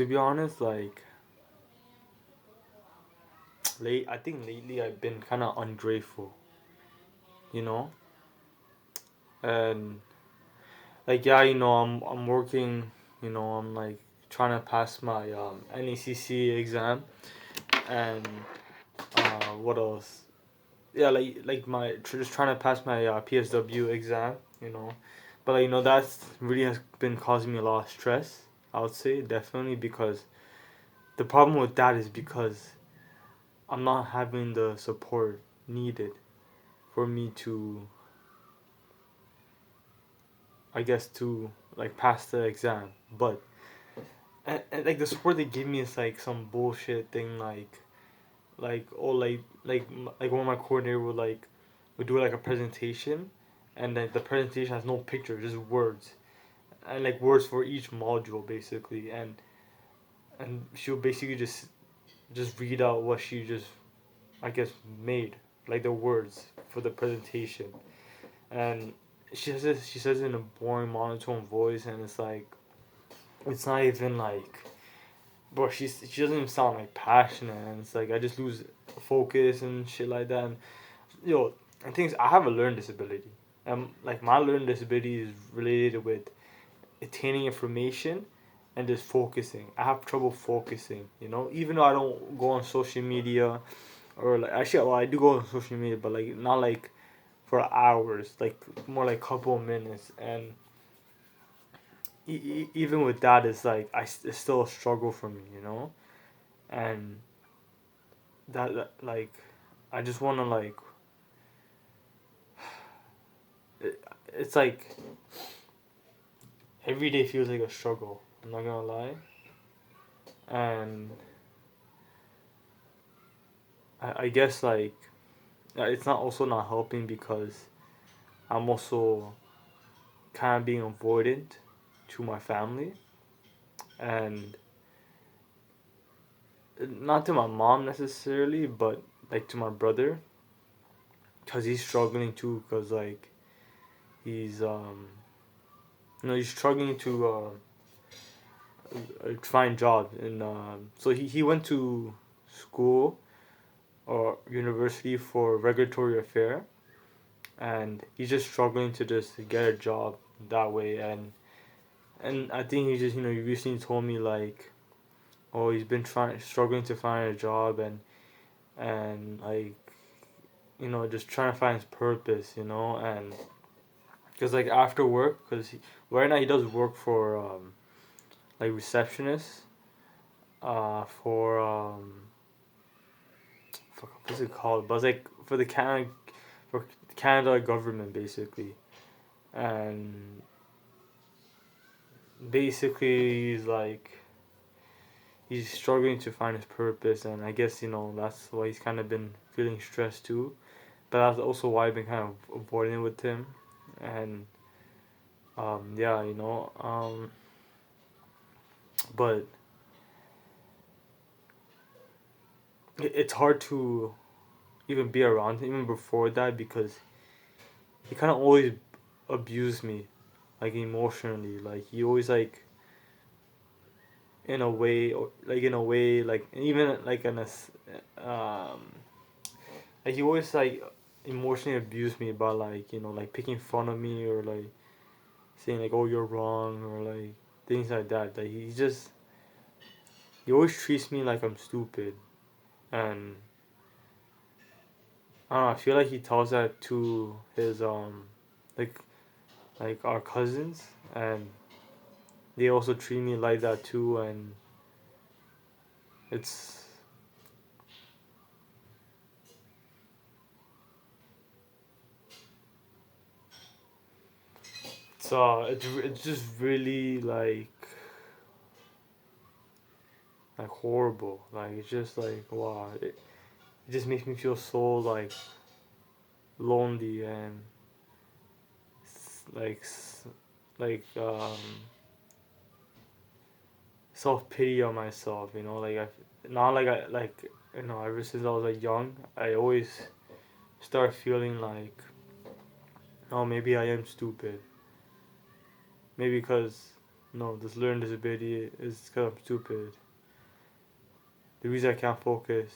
To be honest, like I think lately I've been kind of ungrateful, you know, and like yeah, I'm working, I'm like trying to pass my NECC exam, and what else? Yeah, like just trying to pass my PSW exam, but like, that's really has been causing me a lot of stress. I would say definitely because the problem with that is because I'm not having the support needed for me to, I guess, to like pass the exam. But and like the support they give me is like some bullshit thing, oh, like one of my coordinator would do like a presentation, and then the presentation has no picture, just words, and like words for each module basically, and she'll basically just read out what she just, I guess, made, like the words for the presentation, and she says it in a boring monotone voice, and it's like it's not even like, bro, she doesn't even sound like passionate, and it's like I just lose focus and shit like that. And yo, and things, I have a learning disability, like my learning disability is related with attaining information and just focusing. I have trouble focusing, even though I don't go on social media, or like, actually, well, I do go on social media, but like not like for hours, like more like couple of minutes. And even with that, it's like it's still a struggle for me, and that like I just want to like it, it's like every day feels like a struggle. I'm not gonna lie, and I guess like it's not also not helping because I'm also kind of being avoidant to my family, and not to my mom necessarily, but like to my brother, because he's struggling too, because like he's he's struggling to find jobs, and so he went to school or university for regulatory affair, and he's just struggling to just get a job that way. And I think he just, he recently told me like, oh, he's been trying struggling to find a job, and like, just trying to find his purpose, and because like after work, because right now he does work for like receptionist, for fuck, what's it called? But it's like for the Canada government basically, and basically he's struggling to find his purpose, and I guess that's why he's kind of been feeling stressed too. But that's also why I've been kind of avoiding it with him, and yeah, but it's hard to even be around him even before that because he kind of always abused me, like emotionally. Like he always in a way, or like in a way, like even like um like he always like emotionally abused me by like like picking fun of me, or like saying like, oh, you're wrong, or like things like that. Like he always treats me like I'm stupid, and I don't know, I feel like he tells that to his like our cousins, and they also treat me like that too. And it's it's just really like horrible. Like it's just like, wow, it just makes me feel so like lonely, and like self pity on myself. Like I not like I like ever since I was like young, I always start feeling like, oh, maybe I am stupid. Maybe because No, this learning disability is because I'm stupid. The reason I can't focus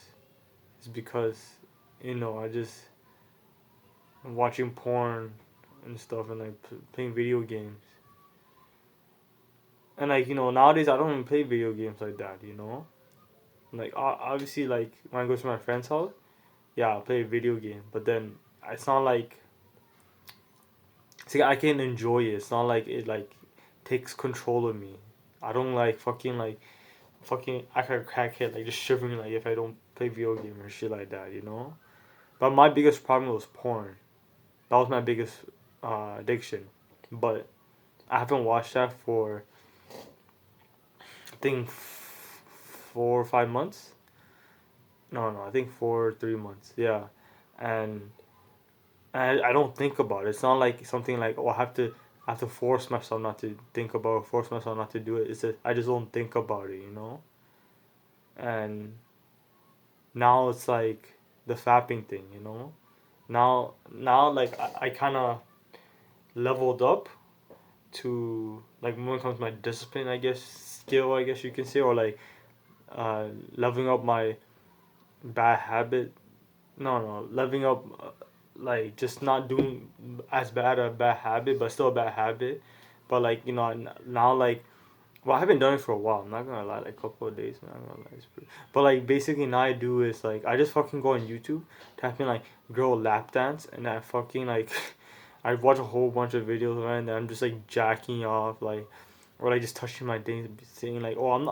is because, I just am watching porn and stuff and like playing video games. And like, nowadays I don't even play video games like that. Like, obviously, like, when I go to my friend's house, yeah, I'll play a video game. But then it's not like, see, I can enjoy it. It's not like it, like, takes control of me. I don't like fucking act like a crackhead, like just shivering like if I don't play video game or shit like that. But my biggest problem was porn. That was my biggest addiction. But I haven't watched that for I think 4 or 5 months. No, no, I think 4 or 3 months. Yeah, and I don't think about it. It's not like something like, oh, I have to force myself not to think about it, force myself not to do it. It's just, I just don't think about it. And now it's like the fapping thing. Now like I kind of leveled up to like when it comes to my discipline, I guess, skill, I guess you can say, or like leveling up my bad habit. No, no, leveling up, like just not doing as bad a bad habit, but still a bad habit. But like now, like, well, I haven't done it for a while. I'm not gonna lie, like a couple of days. I'm not gonna lie, but like basically now I do is like I just fucking go on YouTube, type in like girl lap dance, and I fucking like I watch a whole bunch of videos, right, and then I'm just like jacking off, like, or like just touching my things, saying like, oh, I'm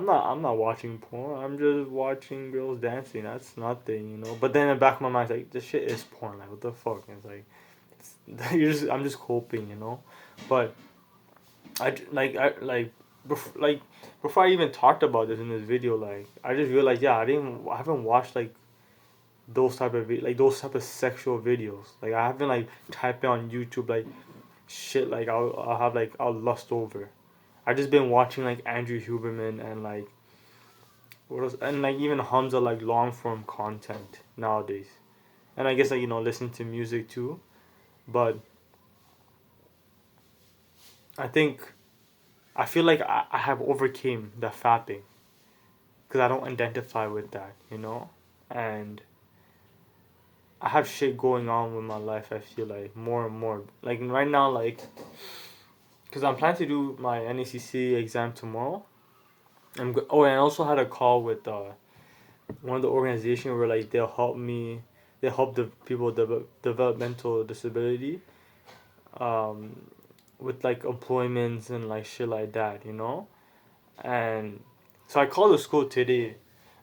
not watching porn. I'm just watching girls dancing. That's nothing. But then in the back of my mind, it's like, this shit is porn. Like, what the fuck? And it's like, I'm just coping. But like before I even talked about this in this video, like I just realized, yeah, I haven't watched like those type of sexual videos. Like I haven't like typed in on YouTube like shit like I'll have like I'll lust over. I just been watching like Andrew Huberman and like what else, and like even Hamza, like long form content nowadays. And I guess like listen to music too. But I think I feel like I have overcame the fapping because I don't identify with that. And I have shit going on with my life. I feel like more and more. Like right now, like, because I'm planning to do my NACC exam tomorrow. Oh, and I also had a call with one of the organization where like they'll help me. They help the people with developmental disability, um, with like employments and like shit like that. And so I called the school today,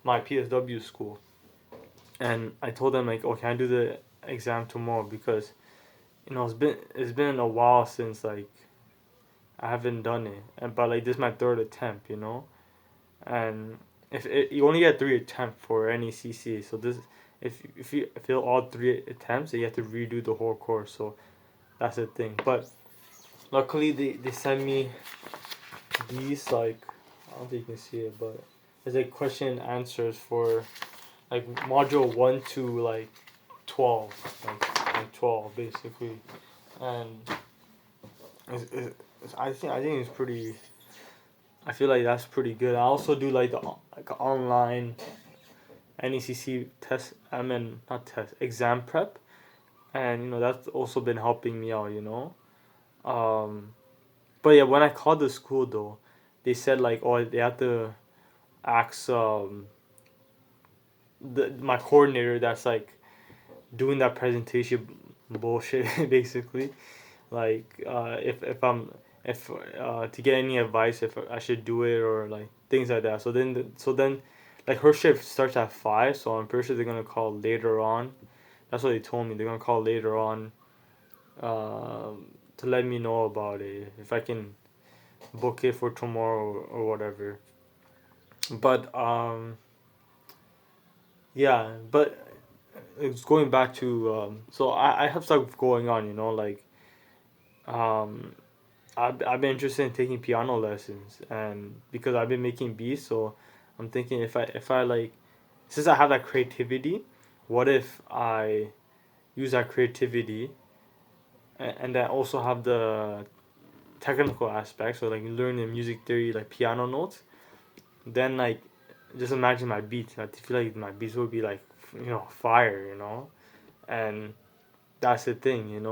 my PSW school, and I told them like, oh, can I do the exam tomorrow because it's been a while since like I haven't done it, and but like this is my third attempt. And if you only get 3 attempts for any CCA, so this if you fail all 3 attempts, then you have to redo the whole course. So that's the thing. But luckily they sent me these like I don't think you can see it, but it's like question and answers for like module 1 to like 12, like 12 basically, and I think it's pretty. I feel like that's pretty good. I also do like the like online NECC test. I mean not test, exam prep, and that's also been helping me out. Um, but yeah, when I called the school though, they said like, oh, they have to ask my coordinator that's like doing that presentation bullshit basically, like if to get any advice if I should do it or like things like that. So then like her shift starts at 5, so I'm pretty sure they're gonna call later on. That's what they told me. They're gonna call later on, to let me know about it if I can book it for tomorrow or whatever. But yeah, but it's going back to so I have stuff going on, like um I've been interested in taking piano lessons, and because I've been making beats, so I'm thinking if I like, since I have that creativity, what if I use that creativity and then also have the technical aspects, so like learning music theory, like piano notes, then like just imagine my beats. I feel like my beats would be like fire, and that's the thing,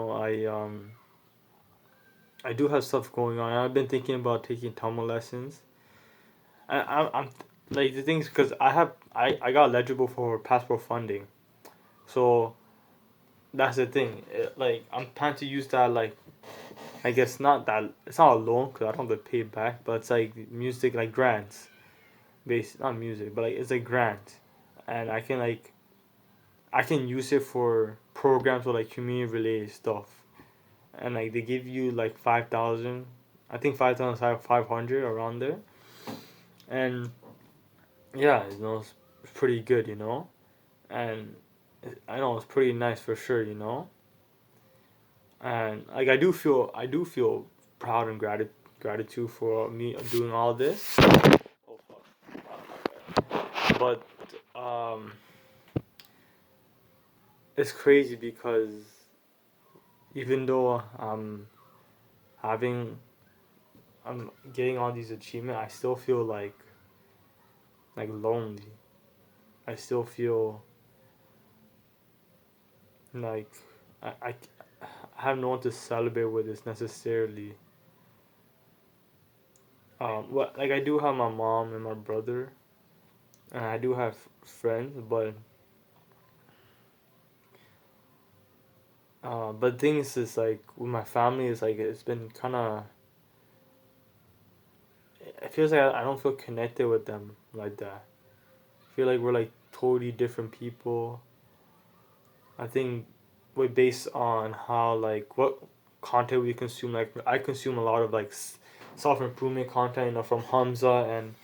I do have stuff going on. I've been thinking about taking Tamil lessons. I'm like the things because I got eligible for passport funding, so that's the thing. Like I'm planning to use that, like I guess not that it's not a loan because I don't have to pay it back, but it's like music like grants, based not music, but like it's a grant, and I can use it for programs or like community related stuff, and like they give you like 5,000, I think 5,500 around there, and yeah, it's pretty good, and I know it's pretty nice for sure, and like I do feel proud and gratitude for me doing all this. Oh, fuck. But it's crazy because even though having I'm getting all these achievements, I still feel like lonely. I still feel like I have no one to celebrate with this necessarily. What like I do have my mom and my brother, and I do have friends, but things is like with my family is like it's been kind of. It feels like I don't feel connected with them like that. I feel like we're like totally different people. I think we're based on how like what content we consume. Like I consume a lot of like self improvement content, from Hamza and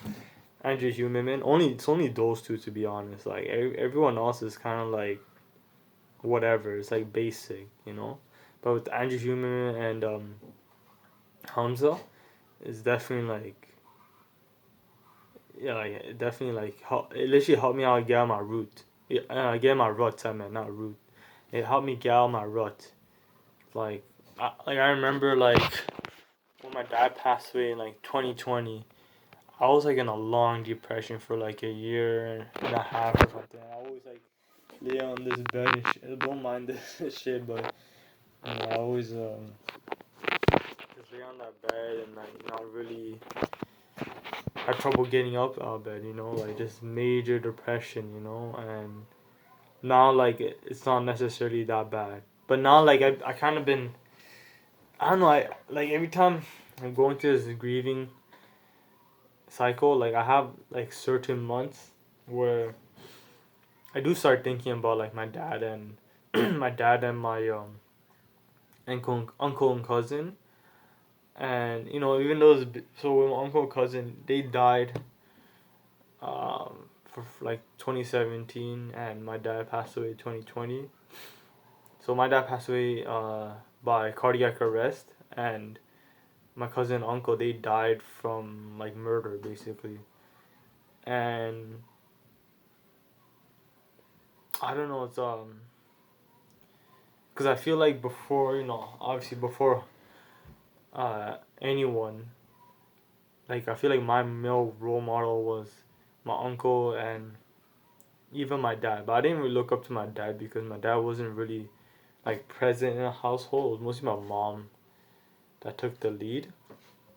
Andrew Huberman. Only it's only those two to be honest. Like everyone else is kind of like whatever. It's like basic, But with Andrew Huberman and Hamza, it's definitely like yeah, like it definitely like it literally helped me out get out my root. Yeah, get my rut. I mean, not root. It helped me get out my rut. Like, I remember like when my dad passed away in like 2020. I was like in a long depression for like a year and a half or something. I always like lay on this bed and don't mind this shit, but I always just lay on that bed and like not really had trouble getting up out of bed. Like just major depression. And now like it's not necessarily that bad. But now like I kind of been I don't know I like every time I'm going through this grieving cycle, like I have like certain months where I do start thinking about like my dad and my dad and my uncle and cousin, and even those so with my uncle and cousin they died for like 2017, and my dad passed away 2020. So my dad passed away by cardiac arrest, and my cousin and uncle they died from like murder basically, and I don't know, it's because I feel like before, obviously before anyone, like I feel like my male role model was my uncle and even my dad. But I didn't really look up to my dad because my dad wasn't really like present in a household. It was mostly my mom that took the lead.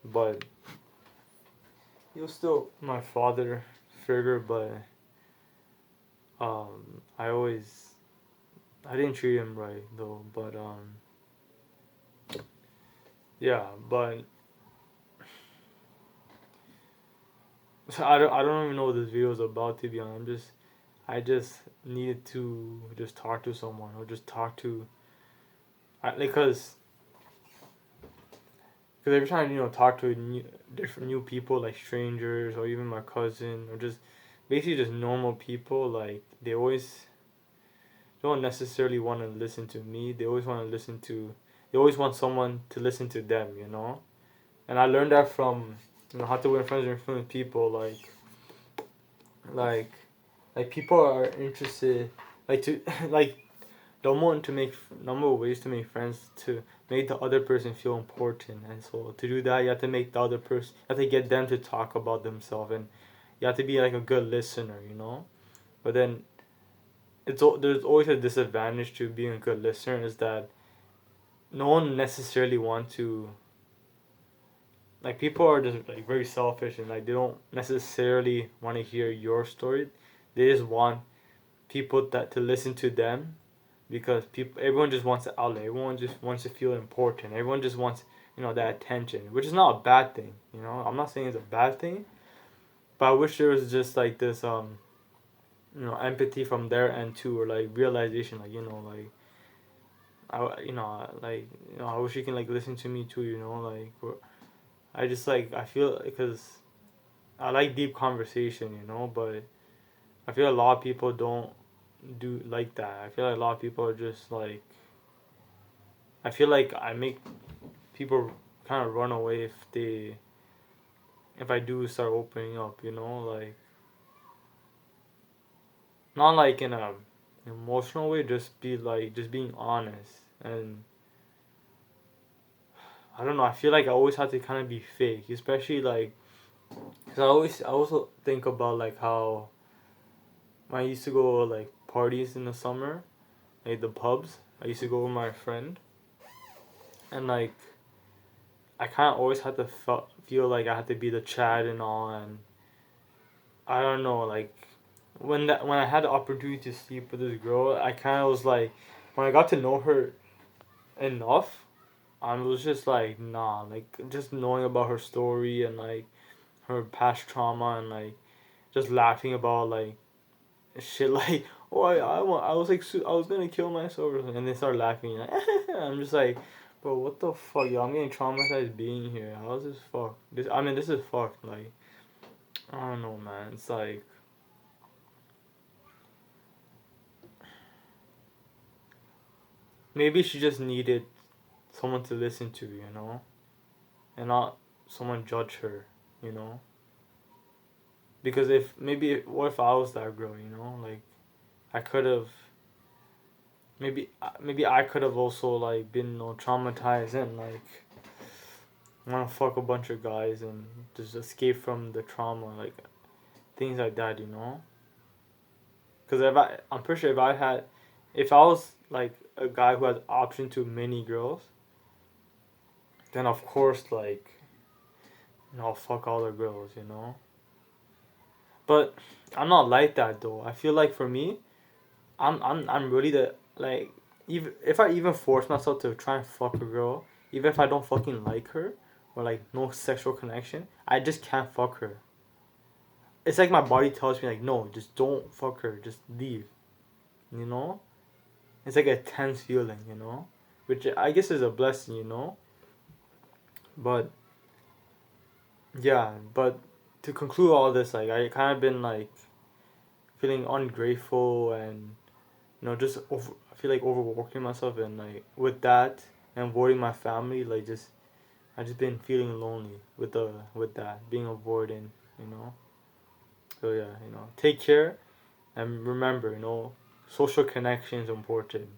But he was still my father figure. But I didn't treat him right though. But yeah. But so I don't even know what this video is about, to be honest. I just needed to just talk to someone or just talk to because every time talk to different new people like strangers or even my cousin or just basically just normal people, like they always don't necessarily want to listen to me. They always want someone to listen to them, and I learned that from how to win friends and influence people, like like people are interested like to like number of ways to make friends to make the other person feel important, and so to do that you have to make the other person, you have to get them to talk about themselves, and you have to be like a good listener, you know. But then there's always a disadvantage to being a good listener, is that no one necessarily want to, like, people are just like very selfish, and like they don't necessarily want to hear your story. They just want people that to listen to them, because people, everyone just wants an outlet. Everyone just wants to feel important. Everyone just wants, that attention, which is not a bad thing. I'm not saying it's a bad thing, but I wish there was just like this empathy from their end too, or like realization, like, I wish you can like listen to me too, like, I just like, I feel, because I like deep conversation, but I feel a lot of people don't do like that. I feel like a lot of people are just like, I feel like I make people kind of run away if I do start opening up, like, not like in a emotional way, just be like, just being honest. And I don't know, I feel like I always have to kind of be fake, especially like, cause I also think about like how when I used to go like parties in the summer, like the pubs. I used to go with my friend, and like I kind of always had to feel like I had to be the Chad and all, and I don't know, like when I had the opportunity to sleep with this girl, I kind of was like, when I got to know her enough, I was just like, nah, like just knowing about her story and like her past trauma, and like just laughing about like shit like, oh, I was like, I was gonna kill myself or something, and they start laughing, like, I'm just like, bro, what the fuck, yo, I'm getting traumatized being here. How is this fuck? This is fucked. Like, I don't know, man. It's like, maybe she just needed someone to listen to, and not someone judge her, you know. Because if maybe what if I was that girl, like I could have, maybe I could have also like been, traumatized, and like want to fuck a bunch of guys and just escape from the trauma, like things like that, Because I'm pretty sure if I was like a guy who had option to many girls, then of course, like, I'll fuck all the girls. But I'm not like that though. I feel like for me, I'm really the, like, even if I even force myself to try and fuck a girl, even if I don't fucking like her, or like no sexual connection, I just can't fuck her. It's like my body tells me like, no, just don't fuck her, just leave. You know? It's like a tense feeling, which I guess is a blessing, But yeah, but to conclude all this, like I kind of been like feeling ungrateful, and just I feel like overworking myself, and like with that and avoiding my family, like just I just been feeling lonely with that being avoiding, you know. So yeah, take care, and remember, social connection is important.